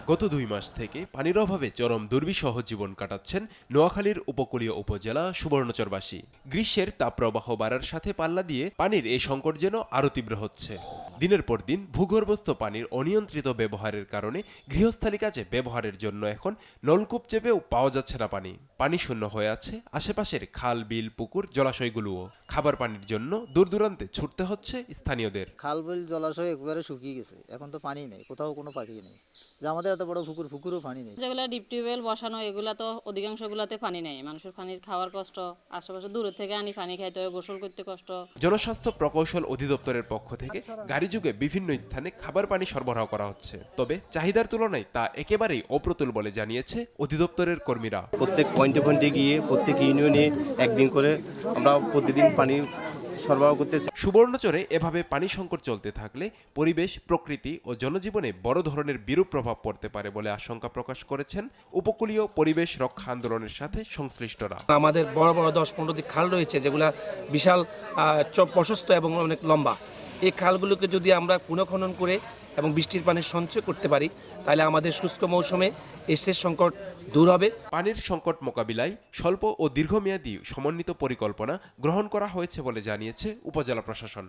গত 2 মাস থেকে পানির অভাবে চরম দুর্বিষহ জীবন কাটাচ্ছেন নোয়াখালীর উপকূলীয় উপজেলা সুবর্ণচরবাসী। গ্রীষ্মের তাপপ্রবাহ বাড়ার সাথে পাল্লা দিয়ে পানির এই সংকট যেন আরও তীব্র হচ্ছে। দিনের পর দিন ভূগর্ভস্থ পানির অনিয়ন্ত্রিত ব্যবহারের কারণে গৃহস্থালী কাজে ব্যবহারের জন্য এখন নলকূপ চেপেও পাওয়া যাচ্ছে না পানি। পানি শূন্য হয়ে আছে আশেপাশের খাল, বিল, পুকুর, জলাশয়গুলোও। খাবার পানির জন্য দূর দূরান্তে ছুটতে হচ্ছে স্থানীয়দের। খাল বিল জলাশয় একবারে শুকিয়ে গেছে, এখন তো পানি নেই, কোথাও কোনো পাখি নেই। যে আমাদের এত বড় পুকুরও পানি নেই। যেগুলো ডিপ টিউবওয়েল বসানো এগুলা তো অধিকাংশগুলোতে পানি নেই। মানুষের পানির খাওয়ার কষ্ট, আশেপাশে দূর থেকে আনি পানি খাইতে হয়, গোসল করতে কষ্ট। জনস্বাস্থ্য প্রকৌশল অধিদপ্তরের পক্ষ থেকে গাড়ি যুগে বিভিন্ন স্থানে খাবার পানি সরবরাহ করা হচ্ছে, তবে চাহিদার তুলনায় তা একেবারেই অপ্রতুল বলে জানিয়েছে অধিদপ্তরের কর্মীরা। প্রত্যেক পয়েন্টে পয়েন্টে গিয়ে প্রত্যেক ইউনিয়নে একদিন করে আমরা প্রতিদিন পানি সরবরাহ করতেছি। সুবর্ণচরে এভাবে পানি সংকট চলতে থাকলে পরিবেশ, প্রকৃতি ও জনজীবনে বড় ধরনের বিরূপ প্রভাব পড়তে পারে বলে আশঙ্কা প্রকাশ করেছেন উপকূলীয় পরিবেশ রক্ষা আন্দোলনের সাথে সংশ্লিষ্টরা। আমাদের বড় বড় 10-15টি খাল রয়েছে, যেগুলা বিশাল প্রশস্ত এবং অনেক লম্বা। এই খালগুলোকে যদি আমরা পুনঃখনন করে এবং বৃষ্টির পানি সঞ্চয় করতে পারি, তাহলে আমাদের শুষ্ক মৌসুমে সেচ সংকট দূর হবে। পানির সংকট মোকাবিলায় স্বল্প ও দীর্ঘমেয়াদী সমন্বিত পরিকল্পনা গ্রহণ করা হয়েছে বলে জানিয়েছে উপজেলা প্রশাসন।